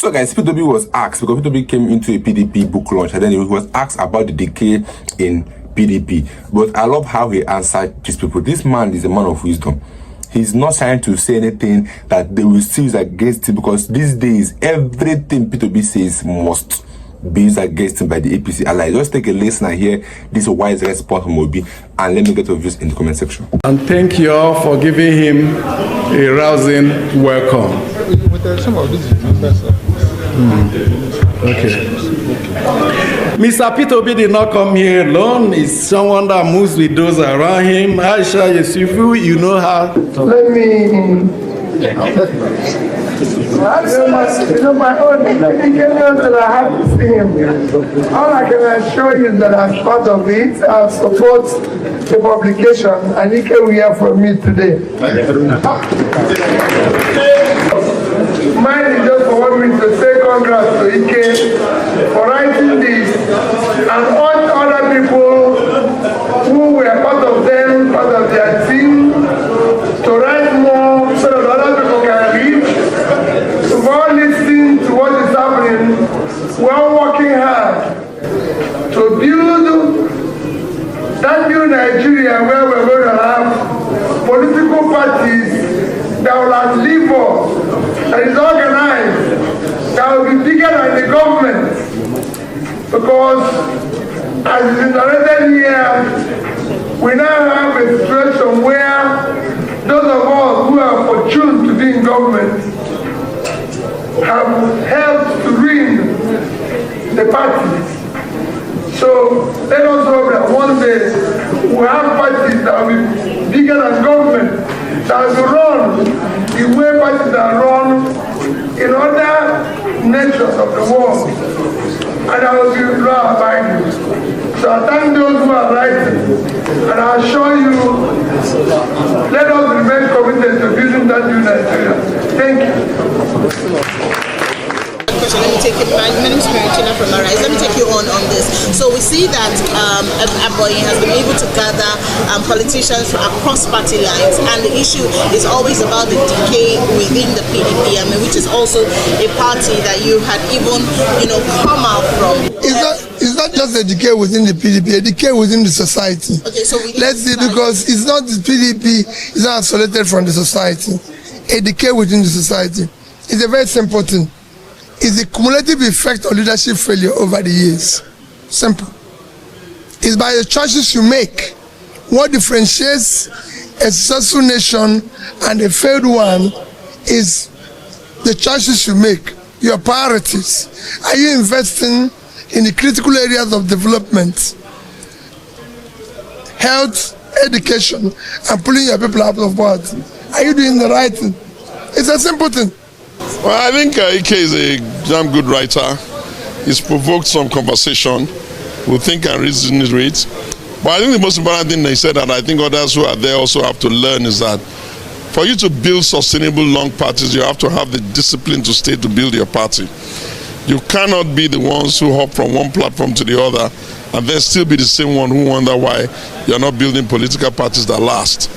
So guys, PDP was asked, because PDP came into a PDP book launch, and then he was asked about the decay in PDP. But I love how he answered these people. This man is a man of wisdom. He's not trying to say anything that they will still use against him, because these days, everything PDP says must be used against him by the APC allies. Just take a listen and hear this wise response from Obi, and let me get your views in the comment section. And thank you all for giving him a rousing welcome. Okay. Mr. P2B did not come here alone. He's someone that moves with those around him. Aisha Yusufu, you know how. Let me. My own indications that I have to see him. All I can assure you is that as part of it, I support the publication, and you can hear from me today. Mine is just for me to say congrats to Ike for writing this, and all other people who were part of them, part of their team, to write more so that other people can read. We've all listened to what is happening. We're all working hard to build that new Nigeria where we're going to have political parties that will outlive us, that is organized, that will be bigger than the government. Because as is narrated here, we now have a situation where those of us who are opportune to be in government have helped to ruin the parties. So let us hope that one day we'll have parties that will be bigger than government, that will run the way parties are run in other nations of the world, and that will be law-abiding. So I thank those who are writing, and I assure you, let us remain committed to building that new Nigeria. Thank you. Let me take it back. My name is Maritina from Arise. Let me take you on this. So we see that Aboyi has been able to gather politicians from across party lines, and the issue is always about the decay within the PDP, which is also a party that you had even, come out from. It's not just a decay within the PDP, a decay within the society. Okay, so let's see, because it's not the PDP, it's not isolated from the society. A decay within the society. It's a very simple thing. It's the cumulative effect of leadership failure over the years. Simple. It's by the choices you make. What differentiates a successful nation and a failed one is the choices you make, your priorities. Are you investing in the critical areas of development, health, education, and pulling your people out of poverty? Are you doing the right thing? It's a simple thing. Well, I think Ike is a damn good writer. He's provoked some conversation. We think and reason it. But I think the most important thing he said, and I think others who are there also have to learn, is that for you to build sustainable long parties, you have to have the discipline to stay to build your party. You cannot be the ones who hop from one platform to the other and then still be the same one who wonder why you're not building political parties that last.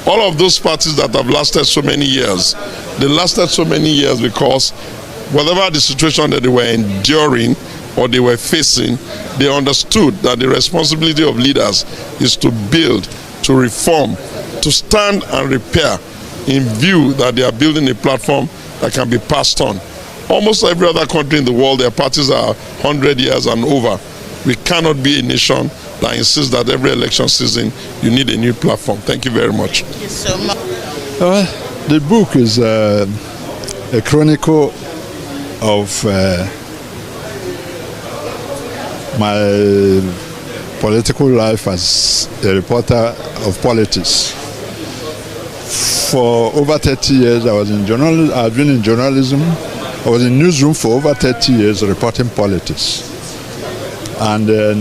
All of those parties that have lasted so many years, they lasted so many years because whatever the situation that they were enduring or they were facing, they understood that the responsibility of leaders is to build, to reform, to stand and repair in view that they are building a platform that can be passed on. Almost every other country in the world, their parties are 100 years and over. We cannot be a nation that insists that every election season you need a new platform. Thank you very much. Thank you so much. The book is a chronicle of my political life as a reporter of politics. For over 30 years, I've been in journalism. I was in newsroom for over 30 years reporting politics. And then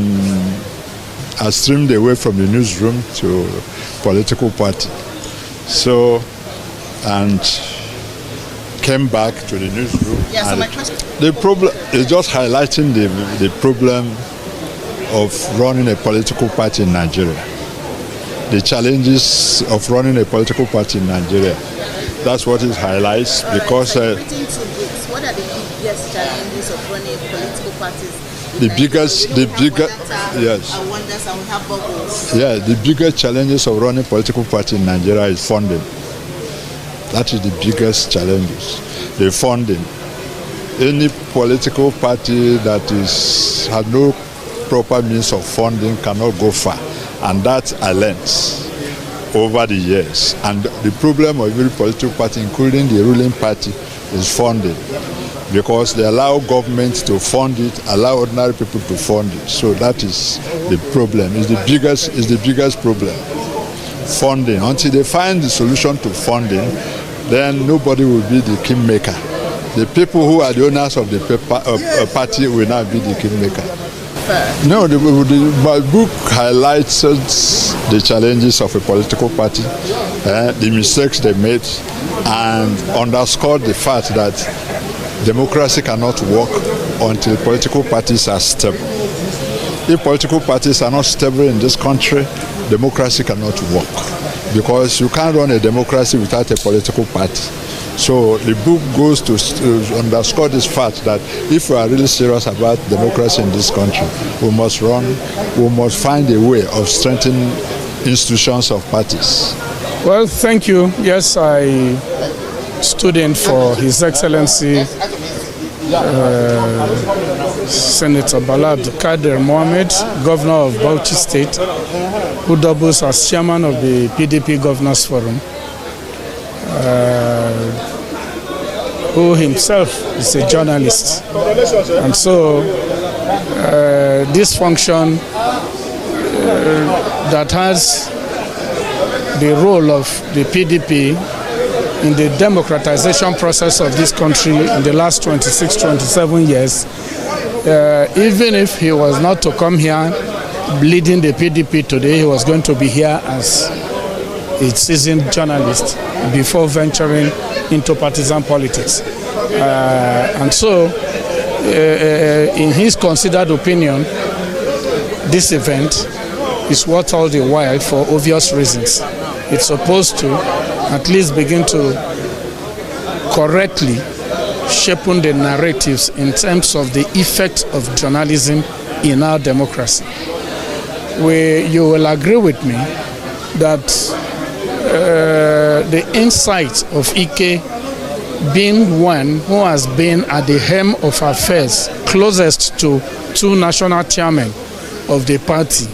I streamed away from the newsroom to political party. So, and came back to the newsroom. Yeah, so my question. The problem is just highlighting the problem of running a political party in Nigeria. The challenges of running a political party in Nigeria. That's what it highlights, because what are the biggest challenges of running political parties? The biggest, yes. Yeah, the biggest challenges of running political party in Nigeria is funding. That is the biggest challenges. The funding. Any political party that has no proper means of funding cannot go far, and that I learned over the years. And the problem of every political party, including the ruling party, is funding, because they allow government to fund it, allow ordinary people to fund it. So that is the problem. It's the biggest problem. Funding. Until they find the solution to funding, then nobody will be the kingmaker. The people who are the owners of the party will not be the kingmaker. No, my book highlights the challenges of a political party, the mistakes they made, and underscored the fact that democracy cannot work until political parties are stable. If political parties are not stable in this country, democracy cannot work, because you can't run a democracy without a political party. So the book goes to underscore this fact that if we are really serious about democracy in this country, we must find a way of strengthening institutions of parties. Well, thank you. Yes, I stood in for His Excellency Senator Bala Abdulkader Mohammed, Governor of Bauchi State, who doubles as Chairman of the PDP Governors Forum, who himself is a journalist. And so this function that has the role of the PDP in the democratization process of this country in the last 26-27 years, even if he was not to come here leading the PDP today, he was going to be here as a seasoned journalist before venturing into partisan politics. And so, in his considered opinion, this event is worth all the while for obvious reasons. It's supposed to at least begin to correctly shape the narratives in terms of the effect of journalism in our democracy. You will agree with me that the insight of Ike, being one who has been at the helm of affairs closest to two national chairmen of the party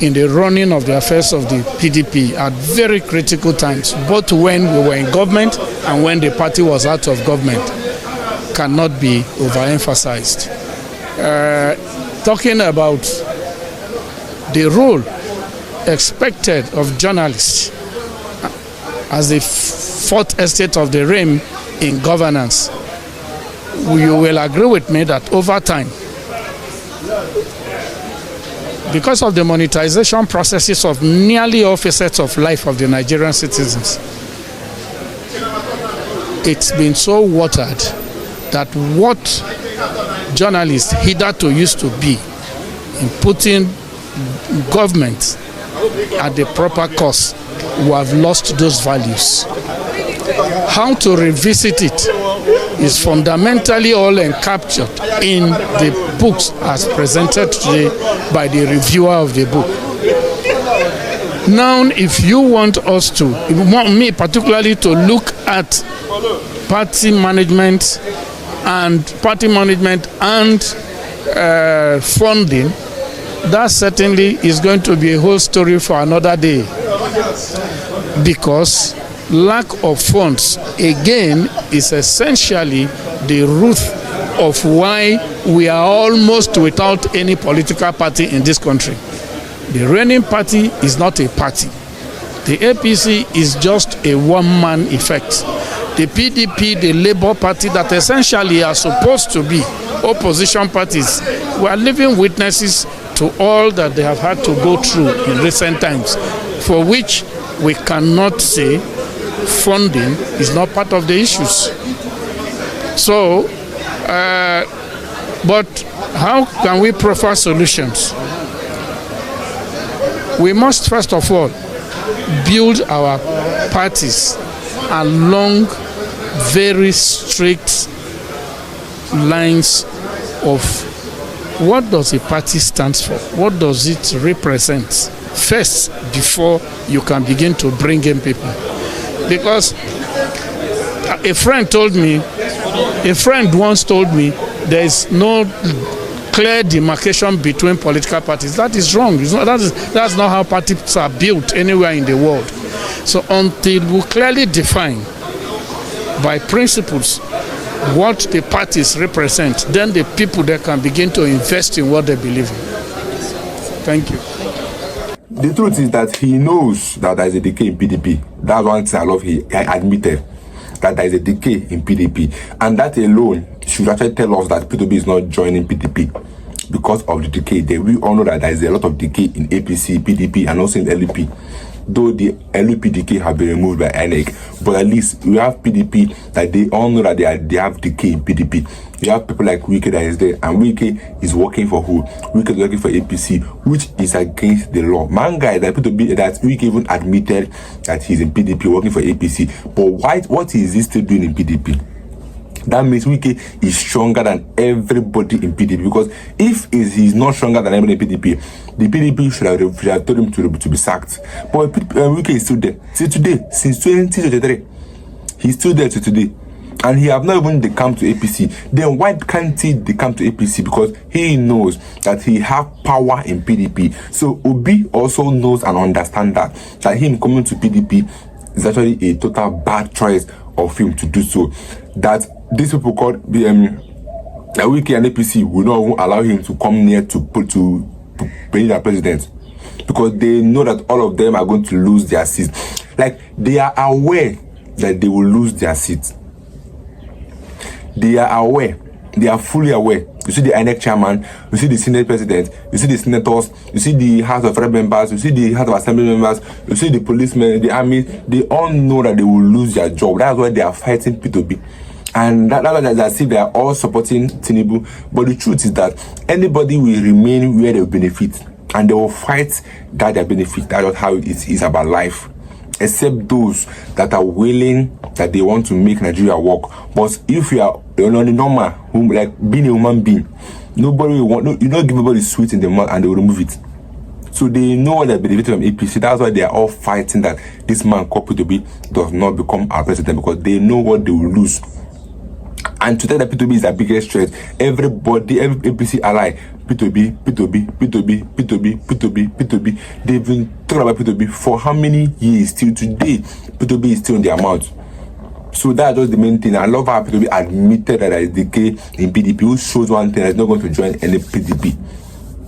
in the running of the affairs of the PDP at very critical times, both when we were in government and when the party was out of government, cannot be overemphasized. Talking about the role expected of journalists as the fourth estate of the realm in governance, you will agree with me that over time, because of the monetization processes of nearly all facets of life of the Nigerian citizens, it's been so watered that what journalists hitherto used to be in putting government at the proper course, we have lost those values. How to revisit it is fundamentally all encaptured in the books as presented today by the reviewer of the book. Now, if you want us to, if you want me particularly to look at party management and funding, that certainly is going to be a whole story for another day, because lack of funds again is essentially the root of why we are almost without any political party in this country. The reigning party is not a party. The APC is just a one-man effect. The PDP, the Labour Party, that essentially are supposed to be opposition parties, we are living witnesses to all that they have had to go through in recent times, for which we cannot say funding is not part of the issues. So, but how can we proffer solutions? We must first of all build our parties along very strict lines of what does a party stand for? What does it represent? First, before you can begin to bring in people. Because a friend once told me there is no clear demarcation between political parties. That is wrong. That's not how parties are built anywhere in the world. So until we clearly define by principles what the parties represent, then the people there can begin to invest in what they believe in. Thank you. The truth is that he knows that there is a decay in PDP. That's one thing I love. He admitted that there is a decay in PDP. And that alone should actually tell us that PDP is not joining PDP because of the decay. We all know that there is a lot of decay in APC, PDP, and also in LP. Though the LP decay have been removed by INEC, but at least we have PDP that they all know that they have decay in PDP. You have people like Wike that is there, and Wike is working for who? Wike is working for APC, which is against the law. Man, guy, that Wike even admitted that he's in PDP working for APC. But what is he still doing in PDP? That means Wike is stronger than everybody in PDP, because if he's not stronger than everybody in PDP, the PDP should have told him to be sacked. But Wike is still there. Till today, since 2023, he's still there till today. And he have not even come to APC. Then why can't he come to APC? Because he knows that he have power in PDP. So Obi also knows and understands that him coming to PDP is actually a total bad choice of him to do so. That these people called Wike and APC will not even allow him to come near to be the president, because they know that all of them are going to lose their seats. Like, they are aware that they will lose their seats. They are aware. They are fully aware. You see the INEC chairman, you see the Senate president, you see the senators, you see the House of Rep members, you see the House of Assembly members, you see the policemen, the army. They all know that they will lose their job. That's why they are fighting P2B. And that's as if they are all supporting Tinubu. But the truth is that anybody will remain where they will benefit, and they will fight that their benefit. That's how it is about life. Except those that are willing, that they want to make Nigeria work. But if you are the normal, like being a human being, nobody will want, you don't give anybody sweet in the mouth and they will remove it. So they know that benefit from APC. That's why they are all fighting that this man called P2B does not become our president, because they know what they will lose. And to tell that P2B is their biggest threat, everybody, every APC ally, P2B, they've been talking about P2B for how many years? Till today, P2B is still in their mouth. So that's just the main thing. I love how P2B admitted that there is decay in PDP, which shows one thing: that it's not going to join any PDP.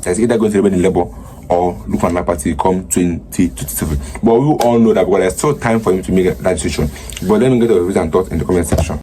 That's either going to remain in Labour or look for another party come 2027. But we all know that, because there's still time for him to make that decision. But let me get your views and thoughts in the comment section.